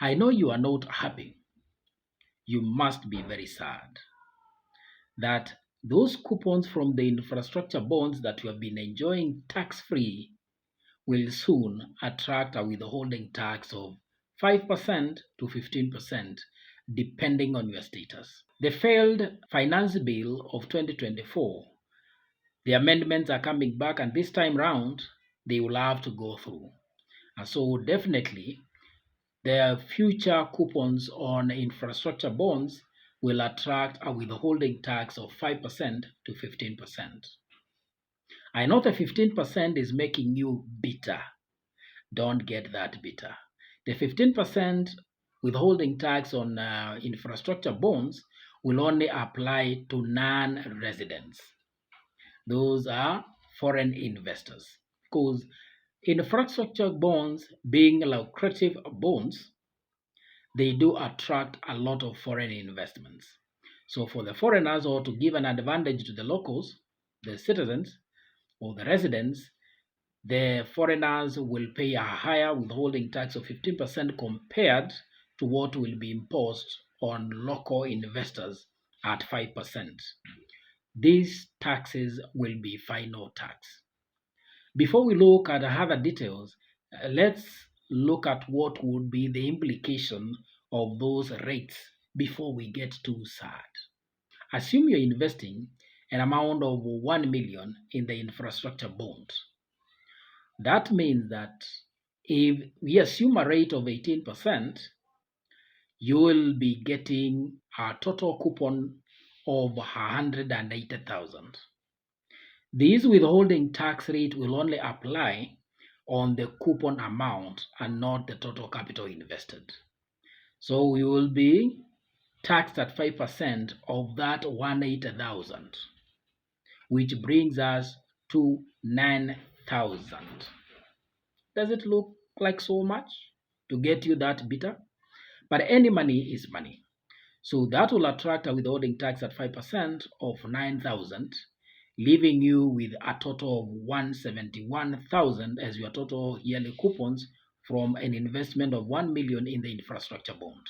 I know you are not happy. You must be very sad that those coupons from the infrastructure bonds that you have been enjoying tax-free will soon attract a withholding tax of 5% to 15%, depending on your status. The failed finance bill of 2024, the amendments are coming back, and this time round, they will have to go through. And so, definitely, the future coupons on infrastructure bonds will attract a withholding tax of 5% to 15%. I know the 15% is making you bitter. Don't get that bitter. The 15% withholding tax on infrastructure bonds will only apply to non-residents. Those are foreign investors. Because infrastructure bonds, being lucrative bonds, they do attract a lot of foreign investments. So for the foreigners, or to give an advantage to the locals, the citizens or the residents, the foreigners will pay a higher withholding tax of 15% compared to what will be imposed on local investors at 5%. These taxes will be final tax. Before we look at other details, let's look at what would be the implication of those rates before we get too sad. Assume you're investing an amount of 1 million in the infrastructure bond. That means that if we assume a rate of 18%, you will be getting a total coupon of 180,000. This withholding tax rate will only apply on the coupon amount and not the total capital invested. So we will be taxed at 5% of that 180,000, which brings us to 9,000. Does it look like so much to get you that bitter? But any money is money. So that will attract a withholding tax at 5% of 9,000, leaving you with a total of 171,000 as your total yearly coupons from an investment of 1 million in the infrastructure bond.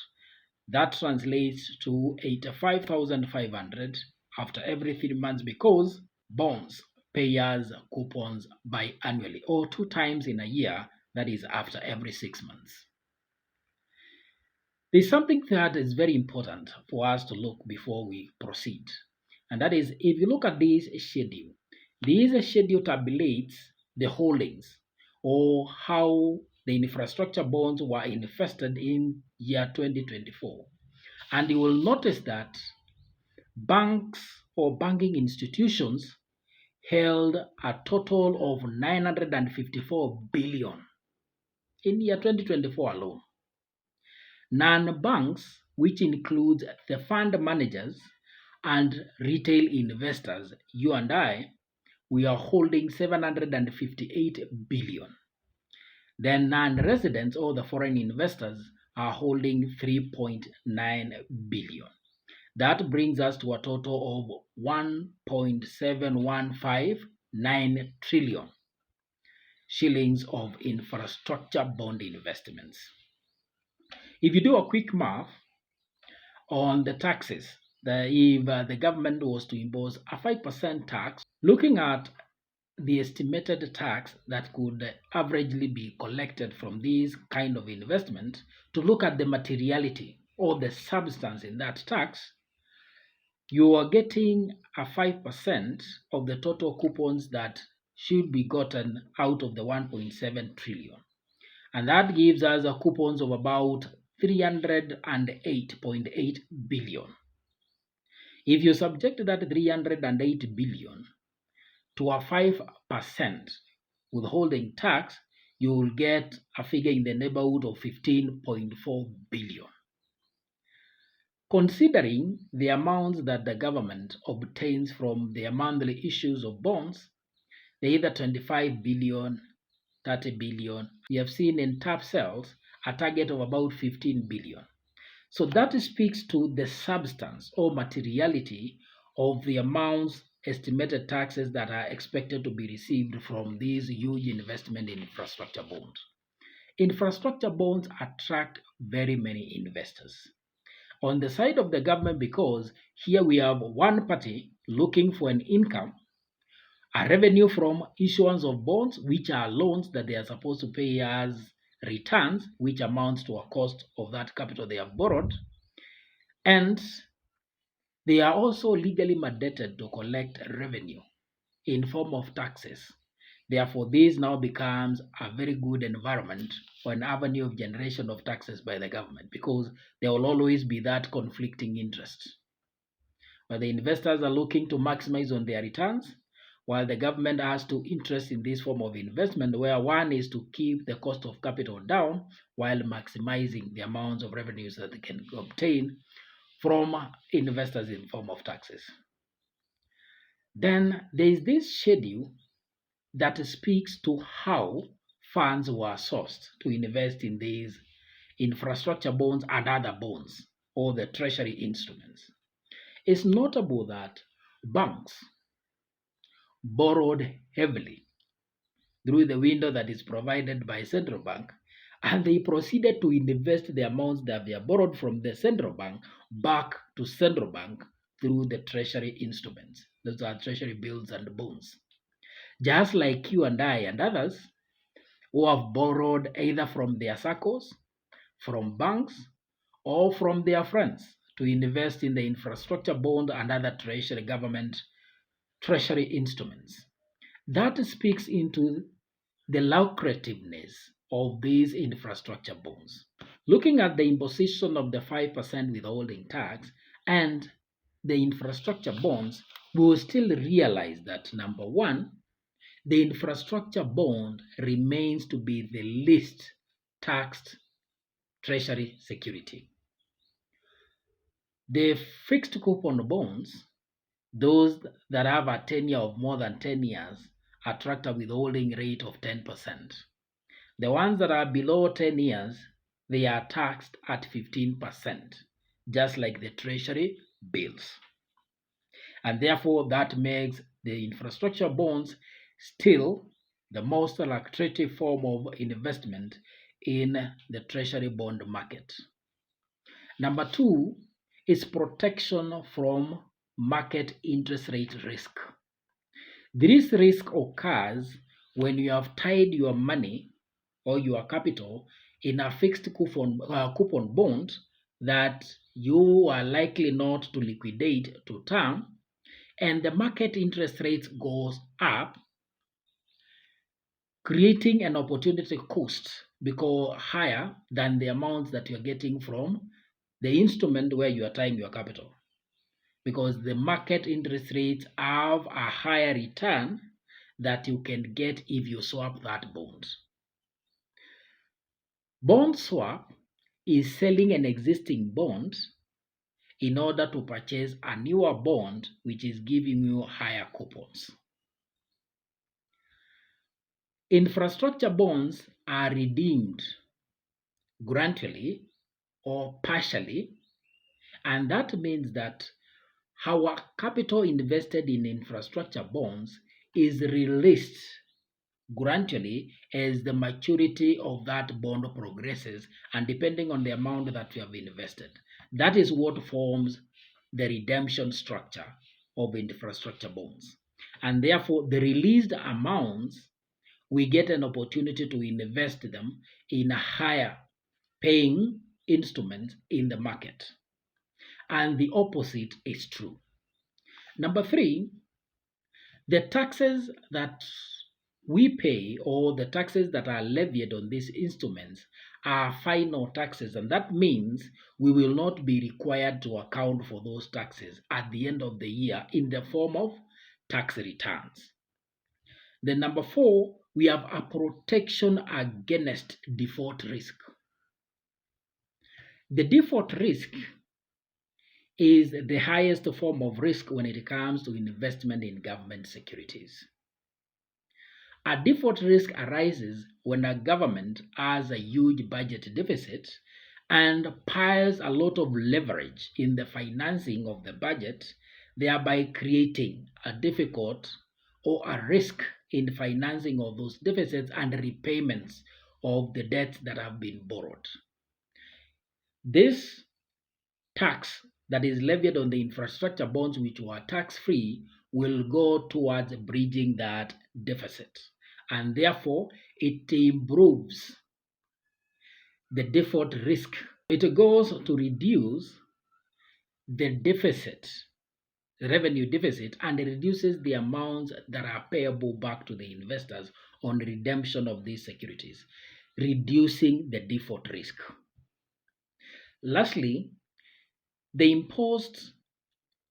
That translates to 85,500 after every 3 months, because bonds pay us coupons biannually, or 2 times in a year, that is after every 6 months. There's something that is very important for us to look before we proceed. And that is, if you look at this schedule tabulates the holdings, or how the infrastructure bonds were invested in year 2024. And you will notice that banks or banking institutions held a total of 954 billion in year 2024 alone. Non-banks, which includes the fund managers and retail investors, you and I, we are holding 758 billion. Then non-residents or the foreign investors are holding 3.9 billion. That brings us to a total of 1.7159 trillion shillings of infrastructure bond investments. If you do a quick math on the taxes, if the government was to impose a 5% tax, looking at the estimated tax that could averagely be collected from these kind of investment, to look at the materiality or the substance in that tax, you are getting a 5% of the total coupons that should be gotten out of the 1.7 trillion. And that gives us a coupons of about 308.8 billion. If you subject that 308 billion to a 5% withholding tax, you will get a figure in the neighborhood of 15.4 billion. Considering the amounts that the government obtains from their monthly issues of bonds, they're either 25 billion, 30 billion. We have seen in TAP cells a target of about 15 billion. So that speaks to the substance or materiality of the amounts, estimated taxes that are expected to be received from these huge investment in infrastructure bonds. infrastructure bonds attract very many investors. On the side of the government, because here we have one party looking for an income, a revenue from issuance of bonds, which are loans that they are supposed to pay as returns, which amounts to a cost of that capital they have borrowed. And they are also legally mandated to collect revenue in form of taxes. Therefore, this now becomes a very good environment for an avenue of generation of taxes by the government, because there will always be that conflicting interest, where the investors are looking to maximize on their returns, while the government has to interest in this form of investment, where one is to keep the cost of capital down while maximizing the amounts of revenues that they can obtain from investors in form of taxes. Then there is this schedule that speaks to how funds were sourced to invest in these infrastructure bonds and other bonds or the treasury instruments. It's notable that banks borrowed heavily through the window that is provided by central bank, and they proceeded to invest the amounts that they borrowed from the central bank back to central bank through the treasury instruments. Those are treasury bills and bonds. Just like you and I and others who have borrowed either from their circles, from banks, or from their friends to invest in the infrastructure bond and other treasury government treasury instruments. That speaks into the lucrativeness of these infrastructure bonds. Looking at the imposition of the 5% withholding tax and the infrastructure bonds, we will still realize that number one, the infrastructure bond remains to be the least taxed treasury security. The fixed coupon bonds, those that have a tenure of more than 10 years, attract a withholding rate of 10%. The ones that are below 10 years, they are taxed at 15%, just like the treasury bills. And therefore, that makes the infrastructure bonds still the most lucrative form of investment in the treasury bond market. Number two is protection from market interest rate risk. This risk occurs when you have tied your money or your capital in a fixed coupon bond that you are likely not to liquidate to term, and the market interest rate goes up, creating an opportunity cost because higher than the amounts that you're getting from the instrument where you are tying your capital, because the market interest rates have a higher return that you can get if you swap that bond. Bond swap is selling an existing bond in order to purchase a newer bond which is giving you higher coupons. Infrastructure bonds are redeemed gradually or partially, and that means that our capital invested in infrastructure bonds is released gradually as the maturity of that bond progresses and depending on the amount that you have invested. That is what forms the redemption structure of infrastructure bonds. And therefore, the released amounts, we get an opportunity to invest them in a higher paying instrument in the market. And the opposite is true. Number three, the taxes that we pay or the taxes that are levied on these instruments are final taxes, and that means we will not be required to account for those taxes at the end of the year in the form of tax returns. Then number four, we have a protection against default risk. The default risk is the highest form of risk when it comes to investment in government securities. A default risk arises when a government has a huge budget deficit and piles a lot of leverage in the financing of the budget, thereby creating a difficult or a risk in financing of those deficits and repayments of the debts that have been borrowed. This tax that is levied on the infrastructure bonds which were tax-free will go towards bridging that deficit, and therefore it improves the default risk. It goes to reduce the deficit, revenue deficit, and reduces the amounts that are payable back to the investors on redemption of these securities, reducing the default risk. Lastly, the imposed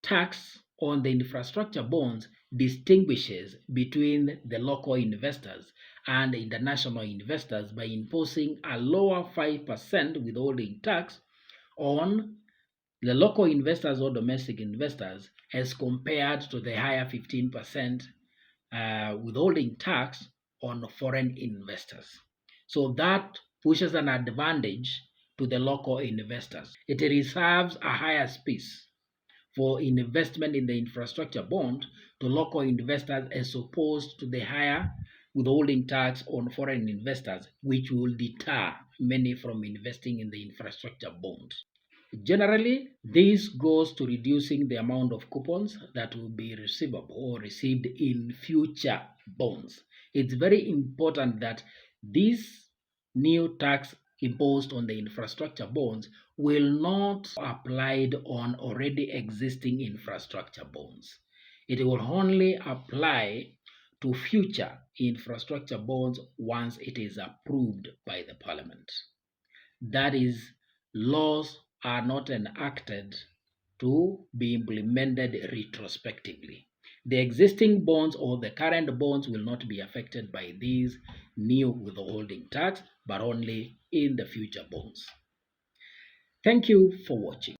tax on the infrastructure bonds distinguishes between the local investors and international investors by imposing a lower 5% withholding tax on the local investors or domestic investors as compared to the higher 15% withholding tax on foreign investors. So that pushes an advantage to the local investors. It reserves a higher space for investment in the infrastructure bond to local investors as opposed to the higher withholding tax on foreign investors, which will deter many from investing in the infrastructure bond. Generally, this goes to reducing the amount of coupons that will be receivable or received in future bonds. It's very important that this new tax imposed on the infrastructure bonds will not be applied on already existing infrastructure bonds. It will only apply to future infrastructure bonds once it is approved by the parliament. That is, laws are not enacted to be implemented retrospectively. The existing bonds or the current bonds will not be affected by these new withholding tax, but only in the future bonds. Thank you for watching.